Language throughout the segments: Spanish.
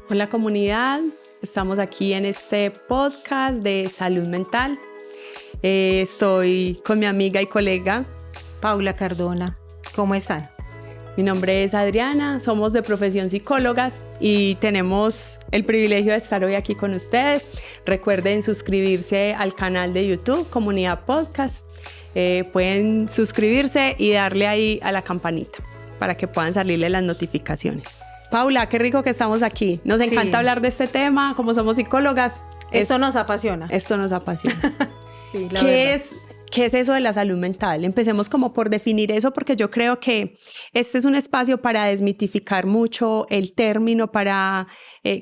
Hola comunidad, estamos aquí en este podcast de salud mental. Estoy con mi amiga y colega Paula Cardona. ¿Cómo están? Mi nombre es Adriana, somos de profesión psicólogas y tenemos el privilegio de estar hoy aquí con ustedes. Recuerden suscribirse al canal de YouTube, Comunidad Podcast. Pueden suscribirse y darle ahí a la campanita para que puedan salirle las notificaciones. Paula, qué rico que estamos aquí. Nos encanta hablar de este tema, como somos psicólogas. Esto nos apasiona. Esto nos apasiona. Sí, ¿Qué es eso de la salud mental? Empecemos como por definir eso, porque yo creo que este es un espacio para desmitificar mucho el término, para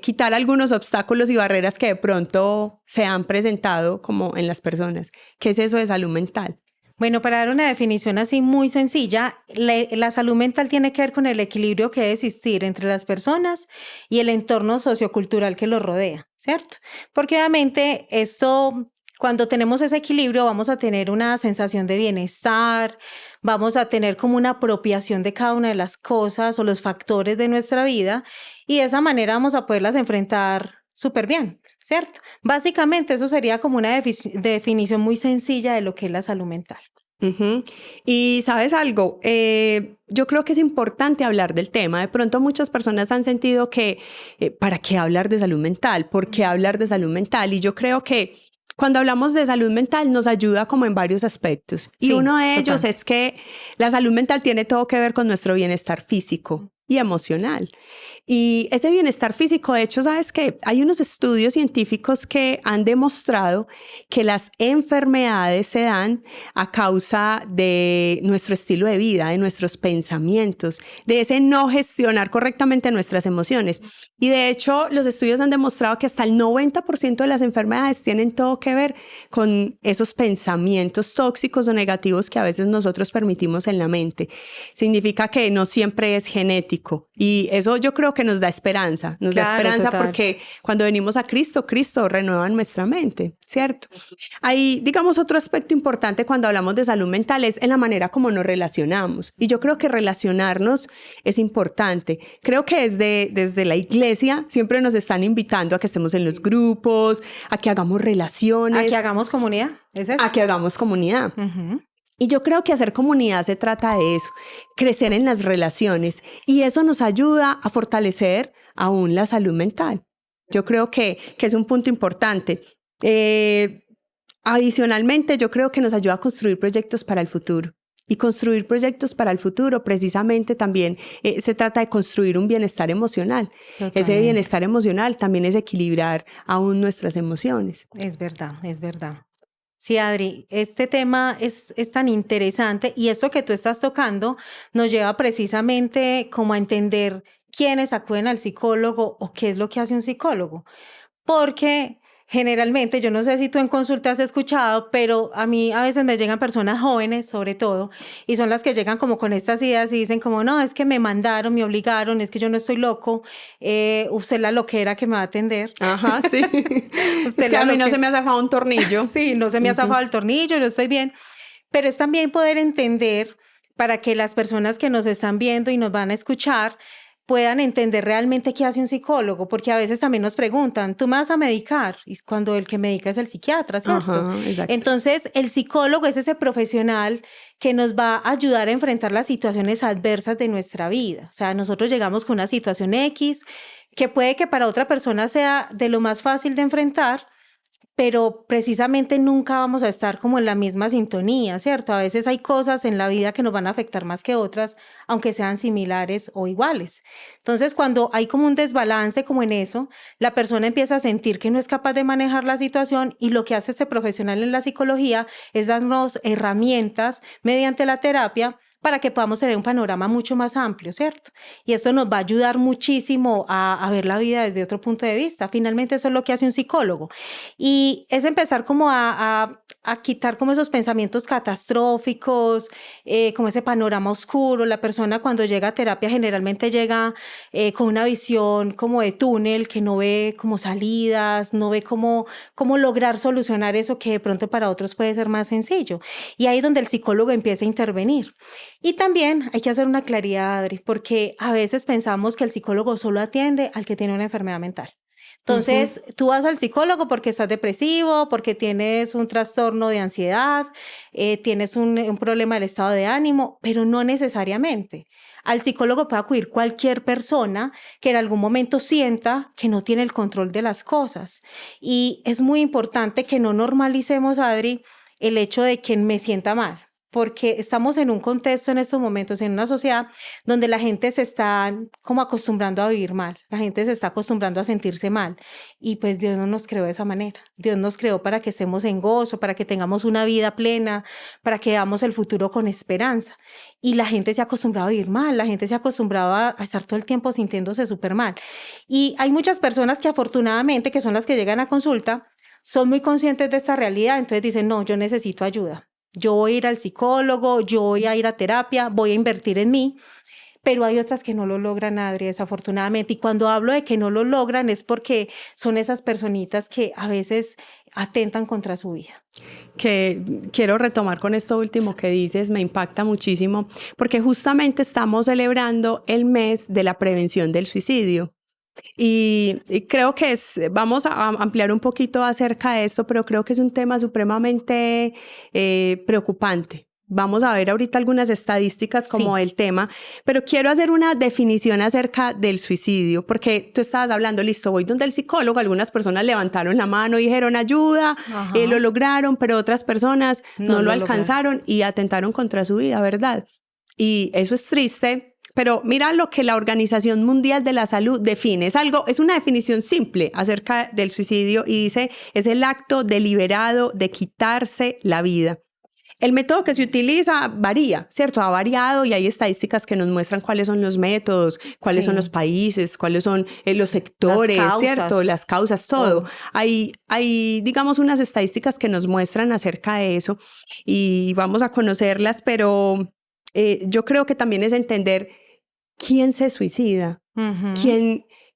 quitar algunos obstáculos y barreras que de pronto se han presentado como en las personas. ¿Qué es eso de salud mental? Bueno, para dar una definición así muy sencilla, la salud mental tiene que ver con el equilibrio que debe existir entre las personas y el entorno sociocultural que los rodea, ¿cierto? Porque obviamente esto, cuando tenemos ese equilibrio, vamos a tener una sensación de bienestar, vamos a tener como una apropiación de cada una de las cosas o los factores de nuestra vida y de esa manera vamos a poderlas enfrentar súper bien. ¿Cierto? Básicamente eso sería como una definición muy sencilla de lo que es la salud mental. Uh-huh. Y ¿sabes algo? Yo creo que es importante hablar del tema. De pronto muchas personas han sentido que ¿para qué hablar de salud mental? ¿Por qué hablar de salud mental? Y yo creo que cuando hablamos de salud mental nos ayuda como en varios aspectos. Y Sí, uno de ellos total. es que la salud mental tiene todo que ver con nuestro bienestar físico y emocional. Y ese bienestar físico, de hecho, ¿sabes qué? Hay unos estudios científicos que han demostrado que las enfermedades se dan a causa de nuestro estilo de vida, de nuestros pensamientos, de ese no gestionar correctamente nuestras emociones. Y de hecho, los estudios han demostrado que hasta el 90% de las enfermedades tienen todo que ver con esos pensamientos tóxicos o negativos que a veces nosotros permitimos en la mente. Significa que no siempre es genético. Y eso yo creo que nos da esperanza, da esperanza total. Porque cuando venimos a Cristo, Cristo renueva nuestra mente, ¿cierto? Hay, digamos, otro aspecto importante cuando hablamos de salud mental es en la manera como nos relacionamos. Y yo creo que relacionarnos es importante. Creo que desde la iglesia siempre nos están invitando a que estemos en los grupos, a que hagamos relaciones. A que hagamos comunidad, ¿es eso? A que hagamos comunidad. Uh-huh. Y yo creo que hacer comunidad se trata de eso, crecer en las relaciones y eso nos ayuda a fortalecer aún la salud mental. Yo creo que es un punto importante. Adicionalmente, yo creo que nos ayuda a construir proyectos para el futuro. Y construir proyectos para el futuro precisamente también se trata de construir un bienestar emocional. Totalmente. Ese bienestar emocional también es equilibrar aún nuestras emociones. Es verdad, es verdad. Sí, Adri, este tema es tan interesante y esto que tú estás tocando nos lleva precisamente como a entender quiénes acuden al psicólogo o qué es lo que hace un psicólogo. Porque generalmente, yo no sé si tú en consulta has escuchado, pero a mí a veces me llegan personas jóvenes, sobre todo, y son las que llegan como con estas ideas y dicen como, no, es que me mandaron, me obligaron, es que yo no estoy loco, usted es la loquera que me va a atender. Ajá, sí. Usted es que a mí no se me ha zafado un tornillo. Sí, no se me ha zafado el tornillo, yo estoy bien. Pero es también poder entender para que las personas que nos están viendo y nos van a escuchar puedan entender realmente qué hace un psicólogo, porque a veces también nos preguntan, ¿tú me vas a medicar? Y cuando el que medica es el psiquiatra, ¿cierto? Ajá, exacto. Entonces, el psicólogo es ese profesional que nos va a ayudar a enfrentar las situaciones adversas de nuestra vida. O sea, nosotros llegamos con una situación X, que puede que para otra persona sea de lo más fácil de enfrentar, pero precisamente nunca vamos a estar como en la misma sintonía, ¿cierto? A veces hay cosas en la vida que nos van a afectar más que otras, aunque sean similares o iguales. Entonces, cuando hay como un desbalance como en eso, la persona empieza a sentir que no es capaz de manejar la situación y lo que hace este profesional en la psicología es darnos herramientas mediante la terapia para que podamos tener un panorama mucho más amplio, ¿cierto? Y esto nos va a ayudar muchísimo a ver la vida desde otro punto de vista. Finalmente eso es lo que hace un psicólogo. Y es empezar como a quitar como esos pensamientos catastróficos, como ese panorama oscuro. La persona cuando llega a terapia generalmente llega con una visión como de túnel, que no ve como salidas, no ve cómo lograr solucionar eso que de pronto para otros puede ser más sencillo. Y ahí es donde el psicólogo empieza a intervenir. Y también hay que hacer una claridad, Adri, porque a veces pensamos que el psicólogo solo atiende al que tiene una enfermedad mental. Entonces, tú vas al psicólogo porque estás depresivo, porque tienes un trastorno de ansiedad, tienes un problema del estado de ánimo, pero no necesariamente. Al psicólogo puede acudir cualquier persona que en algún momento sienta que no tiene el control de las cosas. Y es muy importante que no normalicemos, Adri, el hecho de que me sienta mal, porque estamos en un contexto en estos momentos, en una sociedad donde la gente se está como acostumbrando a vivir mal, la gente se está acostumbrando a sentirse mal, y pues Dios no nos creó de esa manera. Dios nos creó para que estemos en gozo, para que tengamos una vida plena, para que veamos el futuro con esperanza, y la gente se ha acostumbrado a vivir mal, la gente se ha acostumbrado a estar todo el tiempo sintiéndose súper mal, y hay muchas personas que afortunadamente, que son las que llegan a consulta, son muy conscientes de esta realidad, entonces dicen, no, yo necesito ayuda. Yo voy a ir al psicólogo, yo voy a ir a terapia, voy a invertir en mí, pero hay otras que no lo logran, Adri, desafortunadamente. Y cuando hablo de que no lo logran es porque son esas personitas que a veces atentan contra su vida. Que quiero retomar con esto último que dices, me impacta muchísimo, porque justamente estamos celebrando el mes de la prevención del suicidio. Y creo que vamos a ampliar un poquito acerca de esto, pero creo que es un tema supremamente preocupante. Vamos a ver ahorita algunas estadísticas como el tema, pero quiero hacer una definición acerca del suicidio, porque tú estabas hablando, listo, voy donde el psicólogo, algunas personas levantaron la mano y dijeron ayuda, lo lograron, pero otras personas no lo alcanzaron y atentaron contra su vida, ¿verdad? Y eso es triste. Pero mira lo que la Organización Mundial de la Salud define. Es una definición simple acerca del suicidio y dice, es el acto deliberado de quitarse la vida. El método que se utiliza varía, ¿cierto? Ha variado y hay estadísticas que nos muestran cuáles son los métodos, cuáles son los países, cuáles son los sectores, ¿cierto? Las causas, todo. Hay, digamos, unas estadísticas que nos muestran acerca de eso y vamos a conocerlas, pero yo creo que también es entender quién se suicida,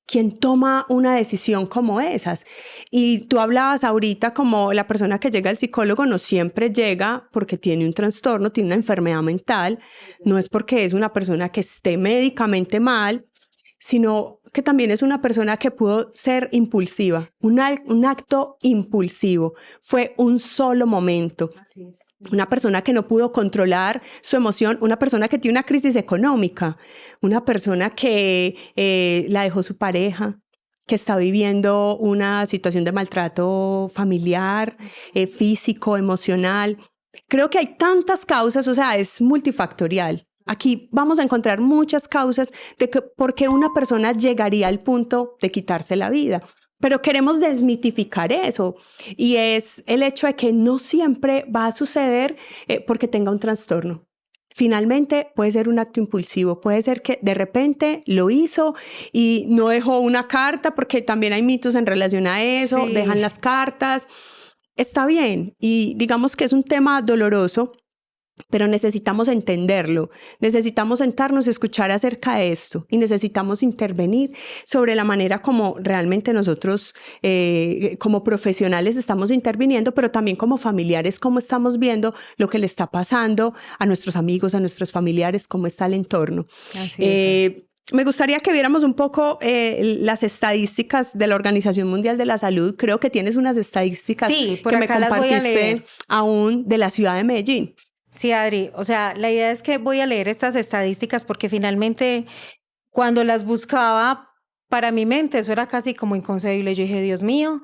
quién toma una decisión como esas. Y tú hablabas ahorita como la persona que llega al psicólogo no siempre llega porque tiene un trastorno, tiene una enfermedad mental, no es porque es una persona que esté médicamente mal, sino que también es una persona que pudo ser impulsiva, un acto impulsivo, fue un solo momento. Así es. Una persona que no pudo controlar su emoción, una persona que tiene una crisis económica, una persona que la dejó su pareja, que está viviendo una situación de maltrato familiar, físico, emocional. Creo que hay tantas causas, o sea, es multifactorial. Aquí vamos a encontrar muchas causas de por qué una persona llegaría al punto de quitarse la vida. Pero queremos desmitificar eso y es el hecho de que no siempre va a suceder porque tenga un trastorno. Finalmente puede ser un acto impulsivo, puede ser que de repente lo hizo y no dejó una carta porque también hay mitos en relación a eso, dejan las cartas, está bien y digamos que es un tema doloroso. Pero necesitamos entenderlo, necesitamos sentarnos y escuchar acerca de esto y necesitamos intervenir sobre la manera como realmente nosotros como profesionales estamos interviniendo, pero también como familiares, cómo estamos viendo lo que le está pasando a nuestros amigos, a nuestros familiares, cómo está el entorno. Así es. Me gustaría que viéramos un poco las estadísticas de la Organización Mundial de la Salud. Creo que tienes unas estadísticas que me compartiste aún de la ciudad de Medellín. Sí, Adri, o sea, la idea es que voy a leer estas estadísticas porque finalmente cuando las buscaba para mi mente eso era casi como inconcebible. Yo dije, Dios mío,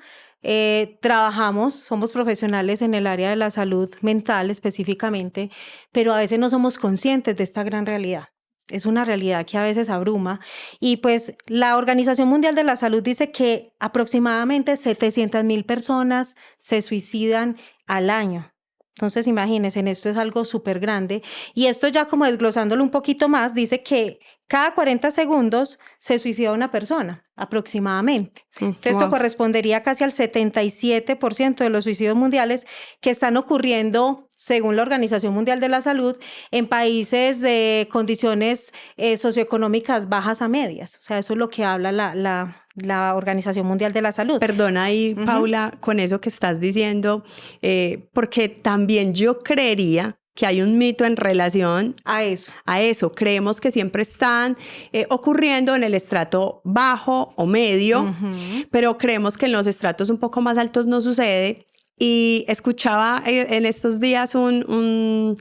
somos profesionales en el área de la salud mental específicamente, pero a veces no somos conscientes de esta gran realidad. Es una realidad que a veces abruma y pues la Organización Mundial de la Salud dice que aproximadamente 700,000 personas se suicidan al año. Entonces, imagínense, esto es algo súper grande. Y esto ya como desglosándolo un poquito más, dice que cada 40 segundos se suicida una persona, aproximadamente. Entonces, esto correspondería casi al 77% de los suicidios mundiales que están ocurriendo, según la Organización Mundial de la Salud, en países de condiciones socioeconómicas bajas a medias. O sea, eso es lo que habla la Organización Mundial de la Salud. Perdona ahí, Paula, con eso que estás diciendo, porque también yo creería que hay un mito en relación a eso. A eso. Creemos que siempre están ocurriendo en el estrato bajo o medio, pero creemos que en los estratos un poco más altos no sucede. Y escuchaba en estos días un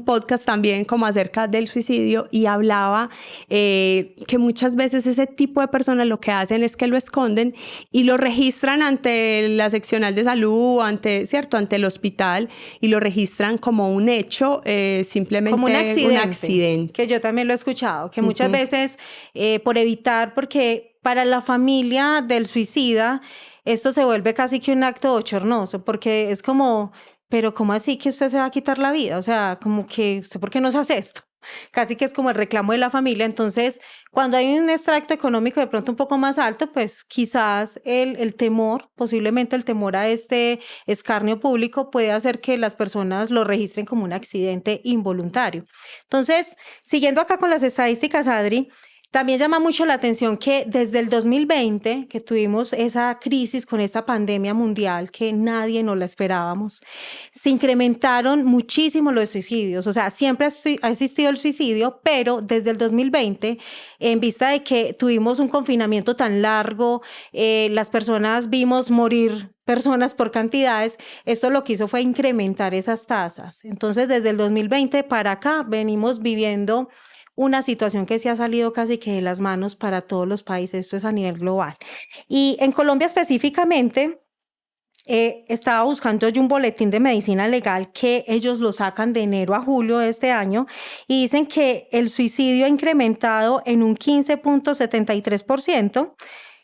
podcast también como acerca del suicidio y hablaba que muchas veces ese tipo de personas lo que hacen es que lo esconden y lo registran ante la seccional de salud, ante el hospital, y lo registran como un hecho, simplemente como un accidente. Que yo también lo he escuchado, que muchas veces por evitar, porque para la familia del suicida esto se vuelve casi que un acto bochornoso, porque es como, pero ¿cómo así que usted se va a quitar la vida? O sea, como que usted, ¿por qué no se hace esto? Casi que es como el reclamo de la familia. Entonces, cuando hay un extracto económico de pronto un poco más alto, pues quizás el temor, posiblemente el temor a este escarnio público puede hacer que las personas lo registren como un accidente involuntario. Entonces, siguiendo acá con las estadísticas, Adri, también llama mucho la atención que desde el 2020, que tuvimos esa crisis con esa pandemia mundial que nadie nos la esperábamos, se incrementaron muchísimo los suicidios. O sea, siempre ha existido el suicidio, pero desde el 2020, en vista de que tuvimos un confinamiento tan largo, las personas vimos morir personas por cantidades, esto lo que hizo fue incrementar esas tasas. Entonces, desde el 2020 para acá venimos viviendo una situación que se ha salido casi que de las manos para todos los países, esto es a nivel global. Y en Colombia específicamente, estaba buscando yo un boletín de medicina legal que ellos lo sacan de enero a julio de este año y dicen que el suicidio ha incrementado en un 15.73%,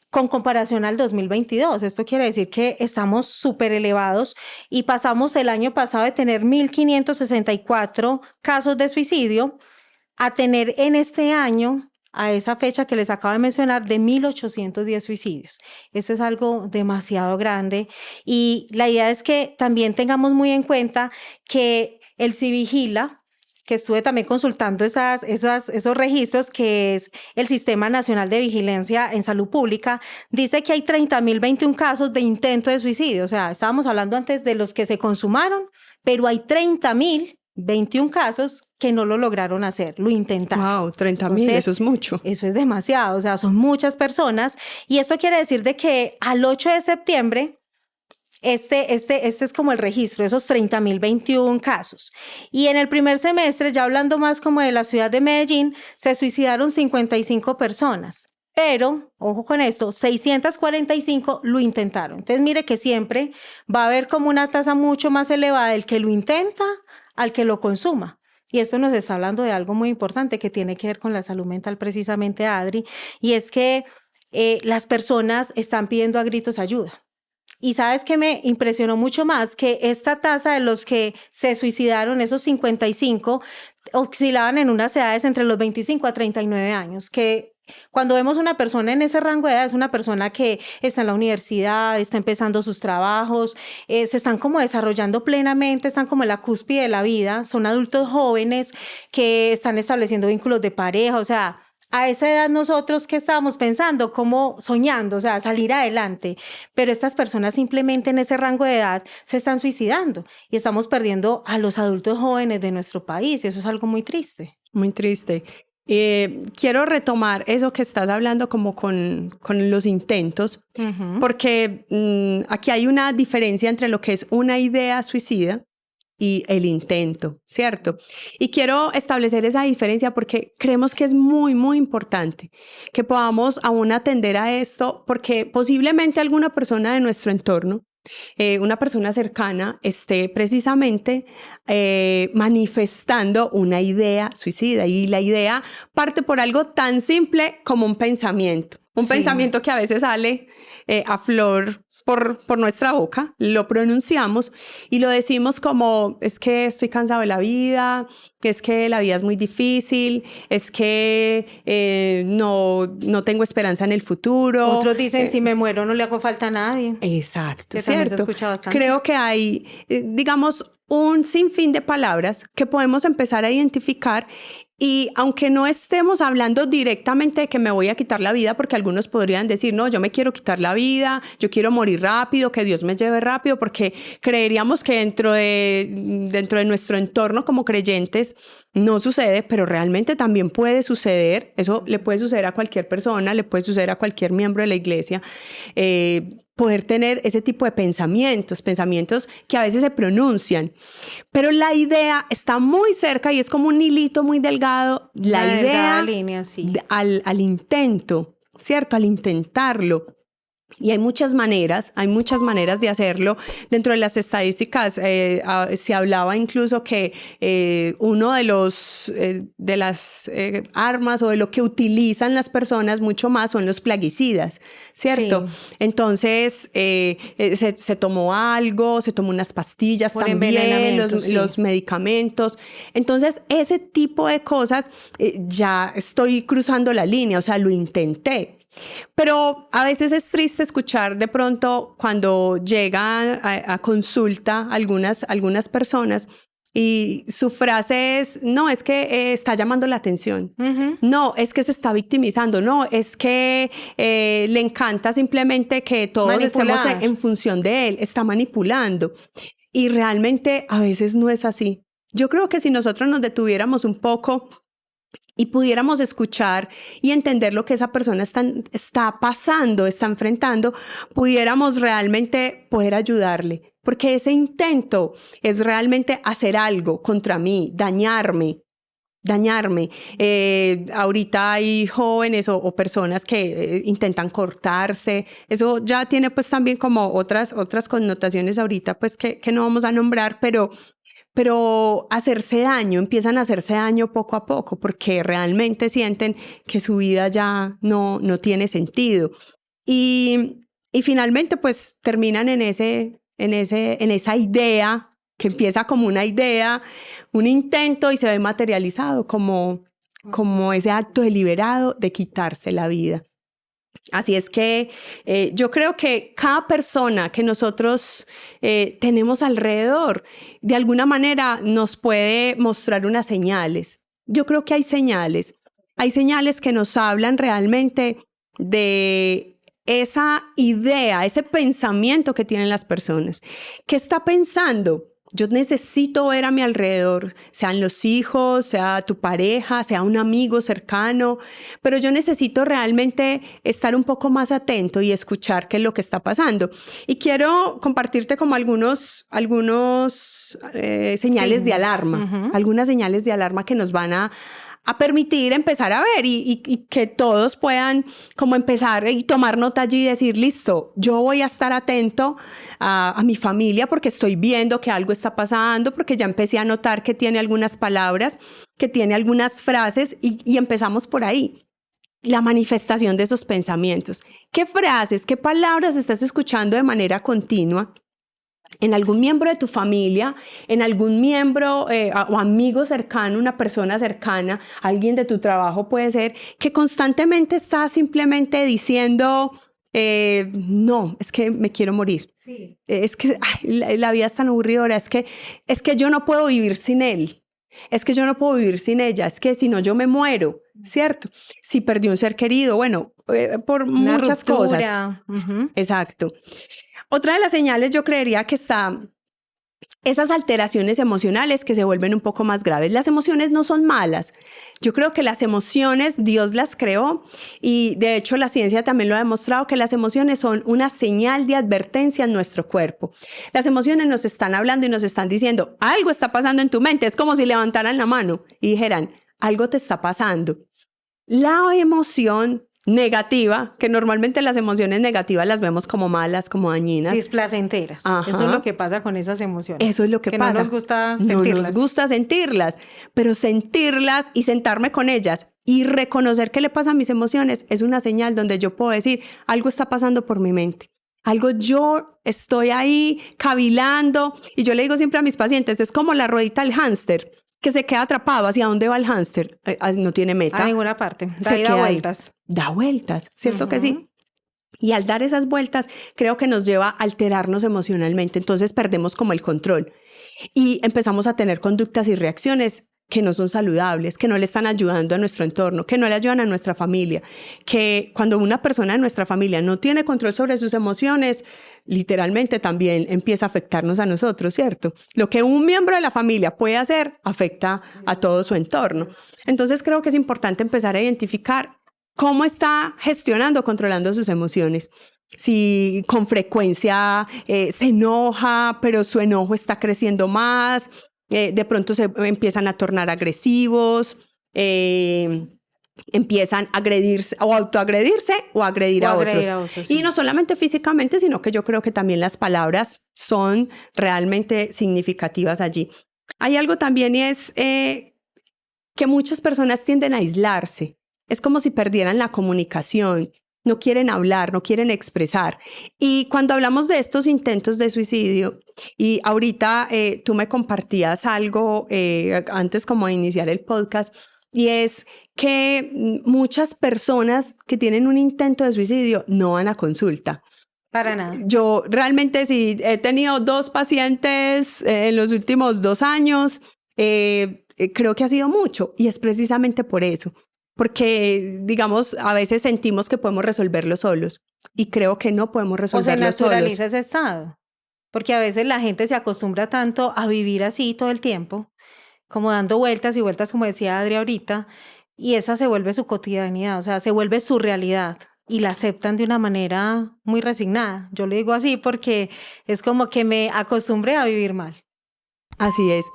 con comparación al 2022. Esto quiere decir que estamos súper elevados y pasamos el año pasado de tener 1.564 casos de suicidio a tener en este año, a esa fecha que les acabo de mencionar, de 1.810 suicidios. Eso es algo demasiado grande y la idea es que también tengamos muy en cuenta que el Civigila, que estuve también consultando esos registros, que es el Sistema Nacional de Vigilancia en Salud Pública, dice que hay 30.021 casos de intento de suicidio. O sea, estábamos hablando antes de los que se consumaron, pero hay 30.021 casos que no lo lograron hacer, lo intentaron. Wow, 30.000, eso es mucho. Eso es demasiado, o sea, son muchas personas. Y esto quiere decir de que al 8 de septiembre, este es como el registro, esos 30.021 casos. Y en el primer semestre, ya hablando más como de la ciudad de Medellín, se suicidaron 55 personas. Pero, ojo con esto, 645 lo intentaron. Entonces, mire que siempre va a haber como una tasa mucho más elevada del que lo intenta al que lo consuma. Y esto nos está hablando de algo muy importante que tiene que ver con la salud mental precisamente, Adri, y es que las personas están pidiendo a gritos ayuda. Y sabes que me impresionó mucho más que esta tasa de los que se suicidaron, esos 55, oscilaban en unas edades entre los 25 a 39 años, que cuando vemos una persona en ese rango de edad, es una persona que está en la universidad, está empezando sus trabajos, se están como desarrollando plenamente, están como en la cúspide de la vida, son adultos jóvenes que están estableciendo vínculos de pareja, o sea, a esa edad nosotros ¿qué estábamos pensando? Como soñando, o sea, salir adelante, pero estas personas simplemente en ese rango de edad se están suicidando y estamos perdiendo a los adultos jóvenes de nuestro país y eso es algo muy triste. Muy triste. Quiero retomar eso que estás hablando como con los intentos, porque aquí hay una diferencia entre lo que es una idea suicida y el intento, ¿cierto? Y quiero establecer esa diferencia porque creemos que es muy, muy importante que podamos aún atender a esto, porque posiblemente alguna persona de nuestro entorno, una persona cercana, esté precisamente manifestando una idea suicida, y la idea parte por algo tan simple como un pensamiento, pensamiento que a veces sale a flor por nuestra boca, lo pronunciamos y lo decimos como: es que estoy cansado de la vida, es que la vida es muy difícil, es que no tengo esperanza en el futuro. Otros dicen, si me muero no le hago falta a nadie. Exacto, que ¿cierto? Se escucha bastante. Creo que hay, digamos, un sinfín de palabras que podemos empezar a identificar Y aunque no estemos hablando directamente de que me voy a quitar la vida, porque algunos podrían decir, no, yo me quiero quitar la vida, yo quiero morir rápido, que Dios me lleve rápido, porque creeríamos que dentro de nuestro entorno como creyentes no sucede, pero realmente también puede suceder. Eso le puede suceder a cualquier persona, le puede suceder a cualquier miembro de la iglesia. Poder tener ese tipo de pensamientos que a veces se pronuncian, pero la idea está muy cerca y es como un hilito muy delgado, la idea línea, sí. al intento, ¿cierto? Al intentarlo. Y hay muchas maneras de hacerlo. Dentro de las estadísticas se hablaba incluso que uno de las armas o de lo que utilizan las personas mucho más son los plaguicidas, ¿cierto? Sí. Entonces se tomó algo, se tomó unas pastillas por también, los medicamentos. Entonces ese tipo de cosas ya estoy cruzando la línea, o sea, lo intenté. Pero a veces es triste escuchar de pronto cuando llegan a consulta algunas personas y su frase es, no, es que está llamando la atención, no, es que se está victimizando, no, es que le encanta simplemente que todos estemos en función de él, está manipulando. Y realmente a veces no es así. Yo creo que si nosotros nos detuviéramos un poco y pudiéramos escuchar y entender lo que esa persona está pasando, está enfrentando, pudiéramos realmente poder ayudarle. Porque ese intento es realmente hacer algo contra mí, dañarme. Ahorita hay jóvenes o personas que intentan cortarse. Eso ya tiene pues también como otras connotaciones ahorita pues que no vamos a nombrar, pero empiezan a hacerse daño poco a poco porque realmente sienten que su vida ya no tiene sentido. Y finalmente pues terminan en esa idea que empieza como una idea, un intento y se ve materializado como ese acto deliberado de quitarse la vida. Así es que yo creo que cada persona que nosotros tenemos alrededor, de alguna manera nos puede mostrar unas señales. Yo creo que hay señales que nos hablan realmente de esa idea, ese pensamiento que tienen las personas. ¿Qué está pensando? Yo necesito ver a mi alrededor, sean los hijos, sea tu pareja, sea un amigo cercano, pero yo necesito realmente estar un poco más atento y escuchar qué es lo que está pasando. Y quiero compartirte como algunos señales de alarma, algunas señales de alarma que nos van a permitir empezar a ver y que todos puedan como empezar y tomar nota allí y decir, listo, yo voy a estar atento a mi familia porque estoy viendo que algo está pasando, porque ya empecé a notar que tiene algunas palabras, que tiene algunas frases y empezamos por ahí. La manifestación de esos pensamientos. ¿Qué frases, qué palabras estás escuchando de manera continua? En algún miembro de tu familia, en algún miembro o amigo cercano, una persona cercana, alguien de tu trabajo puede ser, que constantemente está simplemente diciendo, no, es que me quiero morir. Sí. Es que la vida es tan aburridora, es que yo no puedo vivir sin él, es que yo no puedo vivir sin ella, es que si no yo me muero, ¿cierto? Si perdí un ser querido, bueno, por una muchas cosas. Exacto. Otra de las señales yo creería que está esas alteraciones emocionales que se vuelven un poco más graves. Las emociones no son malas. Yo creo que las emociones Dios las creó y de hecho la ciencia también lo ha demostrado que las emociones son una señal de advertencia en nuestro cuerpo. Las emociones nos están hablando y nos están diciendo, algo está pasando en tu mente. Es como si levantaran la mano y dijeran, algo te está pasando. La emoción negativa, que normalmente las emociones negativas las vemos como malas, como dañinas. Displacenteras. Ajá. Eso es lo que pasa con esas emociones. Eso es lo que pasa. No nos gusta sentirlas. No nos gusta sentirlas, pero sentirlas y sentarme con ellas y reconocer qué le pasa a mis emociones es una señal donde yo puedo decir, algo está pasando por mi mente. Algo yo estoy ahí cavilando y yo le digo siempre a mis pacientes, es como la ruedita del hámster que se queda atrapado. ¿Hacia dónde va el hámster? No tiene meta. A ninguna parte. Da vueltas. Da vueltas, ¿cierto que sí? Y al dar esas vueltas, creo que nos lleva a alterarnos emocionalmente. Entonces perdemos como el control y empezamos a tener conductas y reacciones que no son saludables, que no le están ayudando a nuestro entorno, que no le ayudan a nuestra familia, que cuando una persona de nuestra familia no tiene control sobre sus emociones, literalmente también empieza a afectarnos a nosotros, ¿cierto? Lo que un miembro de la familia puede hacer afecta a todo su entorno. Entonces creo que es importante empezar a identificar cómo está gestionando, controlando sus emociones. Si con frecuencia se enoja, pero su enojo está creciendo más, de pronto se empiezan a tornar agresivos, empiezan a agredirse o autoagredirse o agredir a otros. Sí. Y no solamente físicamente, sino que yo creo que también las palabras son realmente significativas allí. Hay algo también y es que muchas personas tienden a aislarse. Es como si perdieran la comunicación. No quieren hablar, no quieren expresar. Y cuando hablamos de estos intentos de suicidio, y ahorita tú me compartías algo antes como de iniciar el podcast, y es que muchas personas que tienen un intento de suicidio no van a consulta. Para nada. Yo realmente sí he tenido 2 pacientes en los últimos 2 años, creo que ha sido mucho, y es precisamente por eso. Porque, digamos, a veces sentimos que podemos resolverlo solos y creo que no podemos resolverlo solos. O se naturaliza ese estado, porque a veces la gente se acostumbra tanto a vivir así todo el tiempo, como dando vueltas y vueltas, como decía Adri ahorita, y esa se vuelve su cotidianidad, o sea, se vuelve su realidad y la aceptan de una manera muy resignada. Yo le digo así porque es como que me acostumbré a vivir mal. Así es.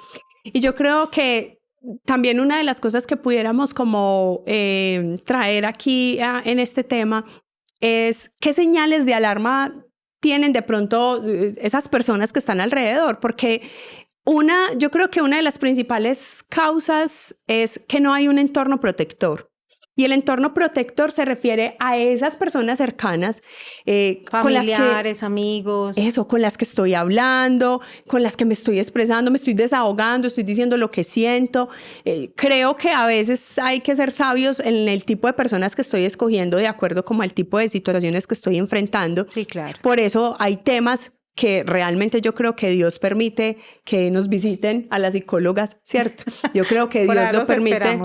Y yo creo que también una de las cosas que pudiéramos como traer aquí en este tema es qué señales de alarma tienen de pronto esas personas que están alrededor, porque yo creo que una de las principales causas es que no hay un entorno protector. Y el entorno protector se refiere a esas personas cercanas. Familiares, amigos. Eso, con las que estoy hablando, con las que me estoy expresando, me estoy desahogando, estoy diciendo lo que siento. Creo que a veces hay que ser sabios en el tipo de personas que estoy escogiendo de acuerdo como al tipo de situaciones que estoy enfrentando. Sí, claro. Por eso hay temas que realmente yo creo que Dios permite que nos visiten a las psicólogas, ¿cierto? Yo creo que Dios lo permite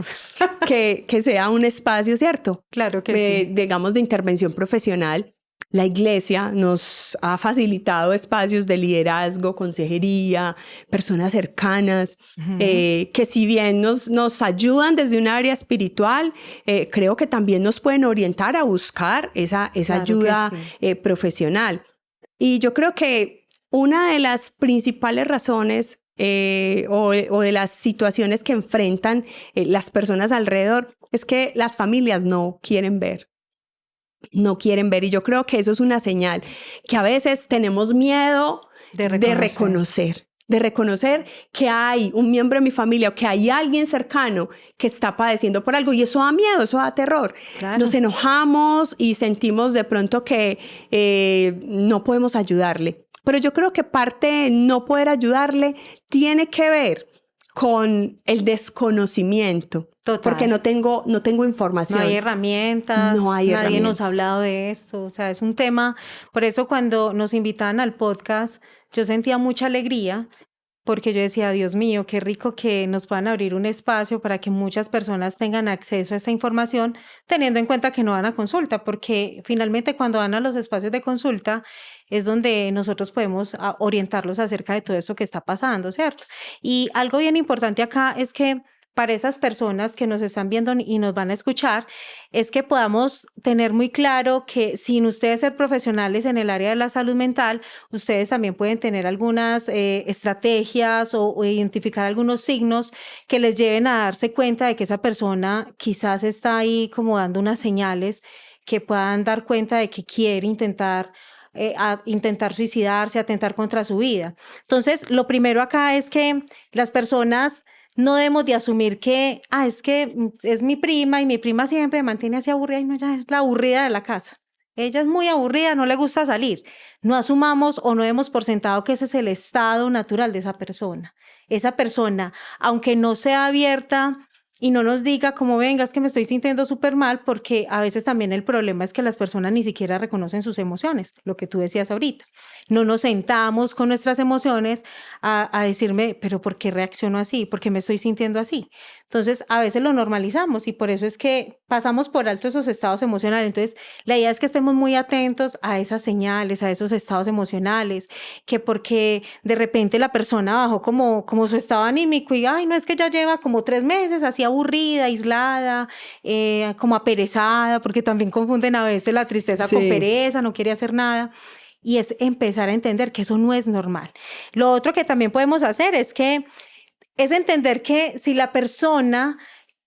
que sea un espacio, ¿cierto? Claro que sí. Digamos, de intervención profesional. La iglesia nos ha facilitado espacios de liderazgo, consejería, personas cercanas, que si bien nos ayudan desde un área espiritual, creo que también nos pueden orientar a buscar esa ayuda profesional. Y yo creo que una de las principales razones o de las situaciones que enfrentan las personas alrededor es que las familias no quieren ver. No quieren ver, y yo creo que eso es una señal que a veces tenemos miedo de reconocer que hay un miembro de mi familia o que hay alguien cercano que está padeciendo por algo, y eso da miedo, eso da terror. Claro. Nos enojamos y sentimos de pronto que no podemos ayudarle, pero yo creo que parte de no poder ayudarle tiene que ver con el desconocimiento. Total. Porque no tengo información. No hay herramientas, nadie nos ha hablado de esto, o sea, es un tema. Por eso cuando nos invitaban al podcast, yo sentía mucha alegría, porque yo decía, Dios mío, qué rico que nos puedan abrir un espacio para que muchas personas tengan acceso a esta información, teniendo en cuenta que no van a consulta, porque finalmente cuando van a los espacios de consulta es donde nosotros podemos orientarlos acerca de todo eso que está pasando, ¿cierto? Y algo bien importante acá es que para esas personas que nos están viendo y nos van a escuchar, es que podamos tener muy claro que sin ustedes ser profesionales en el área de la salud mental, ustedes también pueden tener algunas estrategias o identificar algunos signos que les lleven a darse cuenta de que esa persona quizás está ahí como dando unas señales que puedan dar cuenta de que quiere intentar suicidarse, atentar contra su vida. Entonces, lo primero acá es que las personas no debemos de asumir que, es que es mi prima y mi prima siempre me mantiene así aburrida y no, ya es la aburrida de la casa. Ella es muy aburrida, no le gusta salir. No asumamos o no demos por sentado que ese es el estado natural de esa persona. Esa persona, aunque no sea abierta y no nos diga como venga, es que me estoy sintiendo súper mal, porque a veces también el problema es que las personas ni siquiera reconocen sus emociones, lo que tú decías ahorita. No nos sentamos con nuestras emociones a decirme, pero ¿por qué reacciono así? ¿Por qué me estoy sintiendo así? Entonces, a veces lo normalizamos y por eso es que pasamos por alto esos estados emocionales. Entonces, la idea es que estemos muy atentos a esas señales, a esos estados emocionales, que porque de repente la persona bajó como su estado anímico y, ay, no, es que ya lleva como 3 meses así aburrida, aislada, como aperezada, porque también confunden a veces la tristeza con pereza, no quiere hacer nada. Y es empezar a entender que eso no es normal. Lo otro que también podemos hacer es entender que si la persona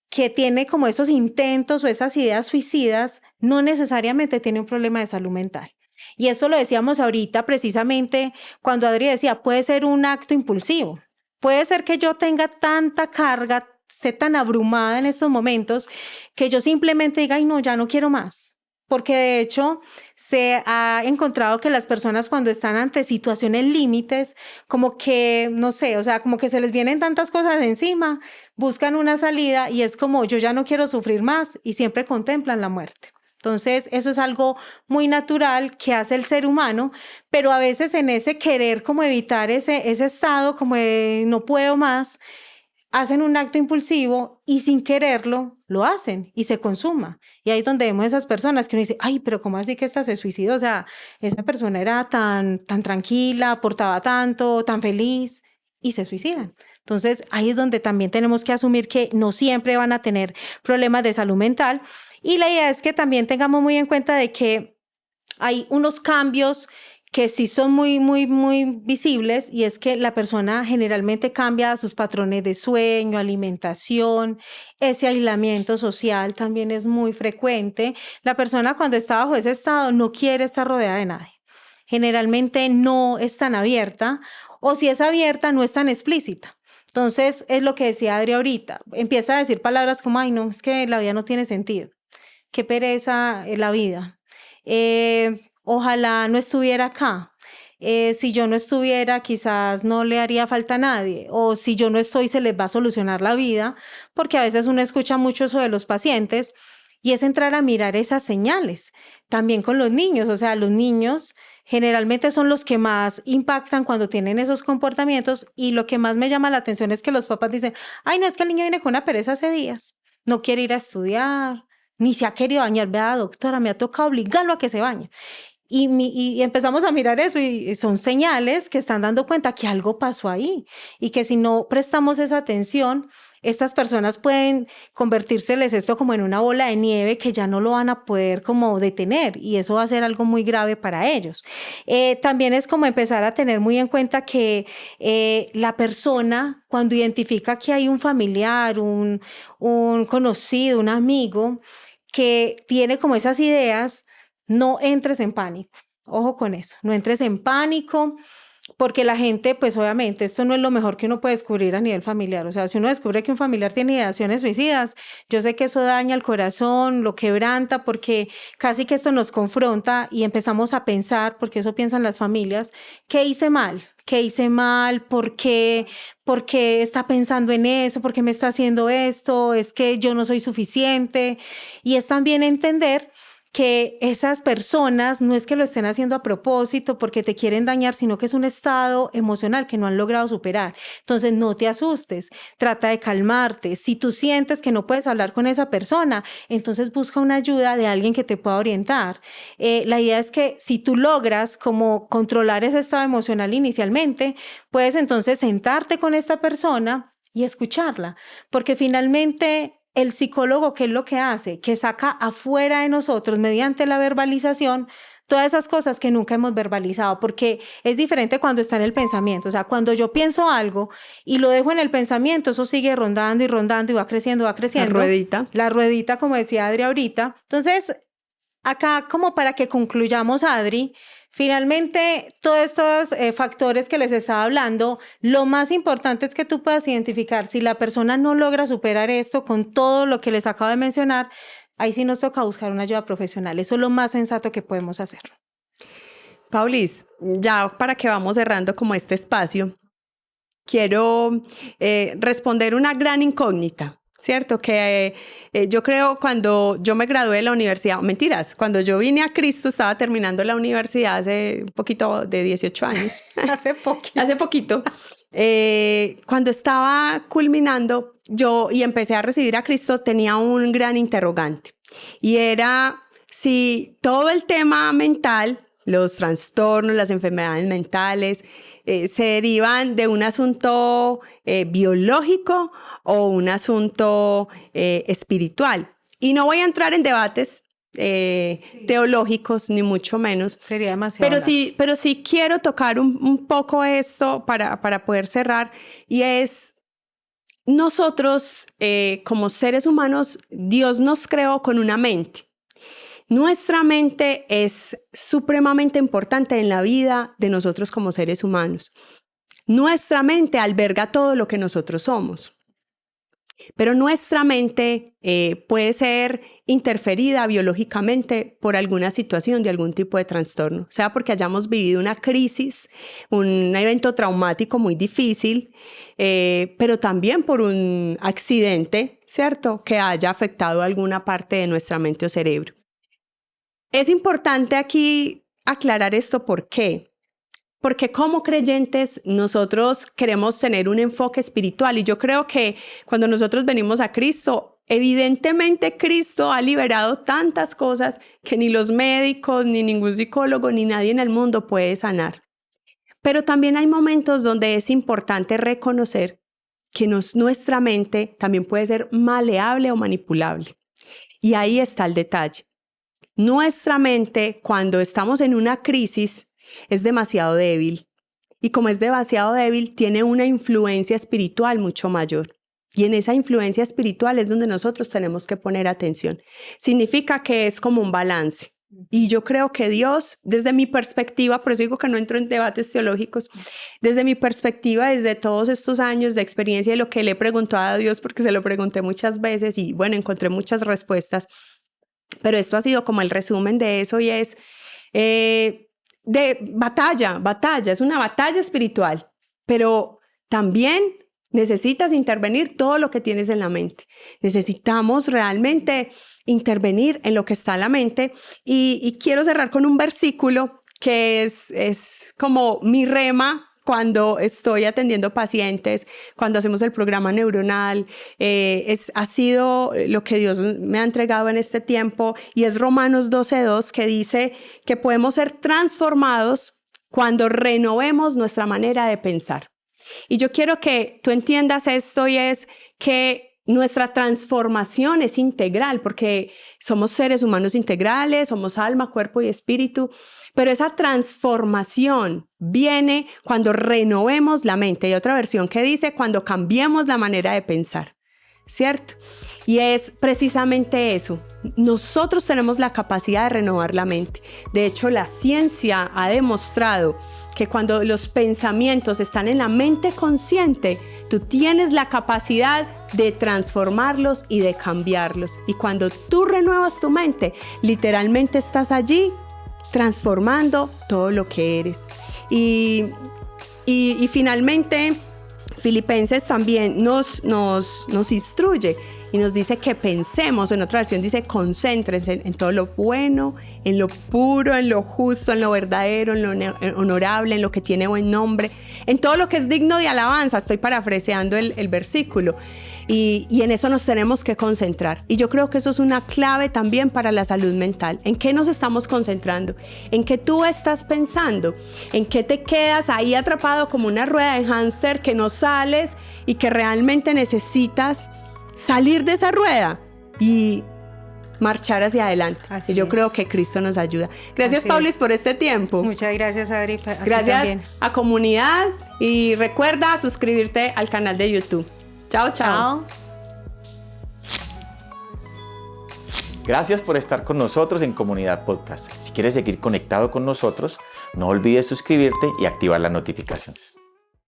que tiene como esos intentos o esas ideas suicidas, no necesariamente tiene un problema de salud mental. Y esto lo decíamos ahorita precisamente cuando Adri decía, puede ser un acto impulsivo. Puede ser que yo tenga tanta carga, esté tan abrumada en estos momentos, que yo simplemente diga, ay no, ya no quiero más. Porque de hecho se ha encontrado que las personas cuando están ante situaciones límites, como que, no sé, o sea, como que se les vienen tantas cosas encima, buscan una salida y es como yo ya no quiero sufrir más y siempre contemplan la muerte. Entonces, eso es algo muy natural que hace el ser humano, pero a veces en ese querer como evitar ese estado como de no puedo más, hacen un acto impulsivo y sin quererlo lo hacen y se consuma. Y ahí es donde vemos esas personas que uno dice, ay, pero ¿cómo así que esta se suicidó? O sea, esa persona era tan tranquila, aportaba tanto, tan feliz y se suicidan. Entonces, ahí es donde también tenemos que asumir que no siempre van a tener problemas de salud mental. Y la idea es que también tengamos muy en cuenta de que hay unos cambios que sí son muy visibles, y es que la persona generalmente cambia sus patrones de sueño, alimentación, ese aislamiento social también es muy frecuente. La persona cuando está bajo ese estado no quiere estar rodeada de nadie. Generalmente no es tan abierta, o si es abierta no es tan explícita. Entonces es lo que decía Adri ahorita, empieza a decir palabras como, ay no, es que la vida no tiene sentido, qué pereza la vida. Ojalá no estuviera acá. Si yo no estuviera, quizás no le haría falta a nadie. O si yo no estoy, se les va a solucionar la vida. Porque a veces uno escucha mucho eso de los pacientes y es entrar a mirar esas señales. También con los niños. O sea, los niños generalmente son los que más impactan cuando tienen esos comportamientos. Y lo que más me llama la atención es que los papás dicen, ay, no, es que el niño viene con una pereza hace días. No quiere ir a estudiar, ni se ha querido bañar. Vea, doctora, me ha tocado obligarlo a que se bañe. Y empezamos a mirar eso y son señales que están dando cuenta que algo pasó ahí y que si no prestamos esa atención, estas personas pueden convertírseles esto como en una bola de nieve que ya no lo van a poder como detener, y eso va a ser algo muy grave para ellos. También es como empezar a tener muy en cuenta que la persona cuando identifica que hay un familiar, un conocido, un amigo que tiene como esas ideas, no entres en pánico. Ojo con eso, no entres en pánico, porque la gente, pues obviamente, esto no es lo mejor que uno puede descubrir a nivel familiar. O sea, si uno descubre que un familiar tiene ideaciones suicidas, yo sé que eso daña el corazón, lo quebranta, porque casi que esto nos confronta y empezamos a pensar, porque eso piensan las familias, ¿qué hice mal? ¿Qué hice mal? ¿Por qué está pensando en eso? ¿Por qué me está haciendo esto? Es que yo no soy suficiente. Y es también entender que esas personas no es que lo estén haciendo a propósito porque te quieren dañar, sino que es un estado emocional que no han logrado superar. Entonces no te asustes, trata de calmarte. Si tú sientes que no puedes hablar con esa persona, entonces busca una ayuda de alguien que te pueda orientar. La idea es que si tú logras como controlar ese estado emocional inicialmente, puedes entonces sentarte con esta persona y escucharla, porque finalmente el psicólogo, ¿qué es lo que hace? Que saca afuera de nosotros, mediante la verbalización, todas esas cosas que nunca hemos verbalizado, porque es diferente cuando está en el pensamiento. O sea, cuando yo pienso algo y lo dejo en el pensamiento, eso sigue rondando y rondando y va creciendo, va creciendo. La ruedita, como decía Adri ahorita. Entonces, acá como para que concluyamos, Adri, finalmente, todos estos factores que les estaba hablando, lo más importante es que tú puedas identificar si la persona no logra superar esto con todo lo que les acabo de mencionar, ahí sí nos toca buscar una ayuda profesional. Eso es lo más sensato que podemos hacer. Paulis, ya para que vamos cerrando como este espacio, quiero responder una gran incógnita, ¿cierto? Que yo creo cuando yo me gradué de la universidad, mentiras, cuando yo vine a Cristo estaba terminando la universidad hace un poquito de 18 años. Hace poquito. Hace poquito. Cuando estaba culminando y empecé a recibir a Cristo, tenía un gran interrogante y era si todo el tema mental, los trastornos, las enfermedades mentales, se derivan de un asunto biológico o un asunto espiritual. Y no voy a entrar en debates teológicos, ni mucho menos. Sería demasiado. Pero sí quiero tocar un poco esto para poder cerrar, y es nosotros como seres humanos, Dios nos creó con una mente. Nuestra mente es supremamente importante en la vida de nosotros como seres humanos. Nuestra mente alberga todo lo que nosotros somos. Pero nuestra mente puede ser interferida biológicamente por alguna situación de algún tipo de trastorno, sea porque hayamos vivido una crisis, un evento traumático muy difícil, pero también por un accidente, ¿cierto?, que haya afectado alguna parte de nuestra mente o cerebro. Es importante aquí aclarar esto. ¿Por qué? Porque como creyentes nosotros queremos tener un enfoque espiritual, y yo creo que cuando nosotros venimos a Cristo, evidentemente Cristo ha liberado tantas cosas que ni los médicos, ni ningún psicólogo, ni nadie en el mundo puede sanar. Pero también hay momentos donde es importante reconocer que nuestra mente también puede ser maleable o manipulable. Y ahí está el detalle. Nuestra mente, cuando estamos en una crisis, es demasiado débil, y como es demasiado débil, tiene una influencia espiritual mucho mayor, y en esa influencia espiritual es donde nosotros tenemos que poner atención. Significa que es como un balance, y yo creo que Dios, desde mi perspectiva, por eso digo que no entro en debates teológicos, desde mi perspectiva, desde todos estos años de experiencia y lo que le he preguntado a Dios, porque se lo pregunté muchas veces y bueno, encontré muchas respuestas, pero esto ha sido como el resumen de eso, y es de batalla, es una batalla espiritual, pero también necesitas intervenir todo lo que tienes en la mente. Necesitamos realmente intervenir en lo que está en la mente, y quiero cerrar con un versículo que es como mi rema cuando estoy atendiendo pacientes, cuando hacemos el programa neuronal. Ha sido lo que Dios me ha entregado en este tiempo, y es Romanos 12:2, que dice que podemos ser transformados cuando renovemos nuestra manera de pensar. Y yo quiero que tú entiendas esto, y es que nuestra transformación es integral, porque somos seres humanos integrales, somos alma, cuerpo y espíritu, pero esa transformación viene cuando renovemos la mente. Hay otra versión que dice cuando cambiemos la manera de pensar, ¿cierto? Y es precisamente eso. Nosotros tenemos la capacidad de renovar la mente. De hecho, la ciencia ha demostrado que cuando los pensamientos están en la mente consciente, tú tienes la capacidad de transformarlos y de cambiarlos. Y cuando tú renuevas tu mente, literalmente estás allí transformando todo lo que eres. Y finalmente, Filipenses también nos instruye y nos dice que pensemos. En otra versión dice concéntrense en todo lo bueno, en lo puro, en lo justo, en lo verdadero, en lo honorable, en lo que tiene buen nombre, en todo lo que es digno de alabanza. Estoy parafraseando el versículo. Y en eso nos tenemos que concentrar. Y yo creo que eso es una clave también para la salud mental. ¿En qué nos estamos concentrando? ¿En qué tú estás pensando? ¿En qué te quedas ahí atrapado como una rueda de hámster que no sales y que realmente necesitas salir de esa rueda y marchar hacia adelante? Así y yo es. creo que Cristo nos ayuda. Gracias, Paulis, por este tiempo. Muchas gracias, Adri. Gracias también. a comunidad, y recuerda suscribirte al canal de YouTube. Chao, chao. Gracias por estar con nosotros en Comunidad Podcast. Si quieres seguir conectado con nosotros, no olvides suscribirte y activar las notificaciones.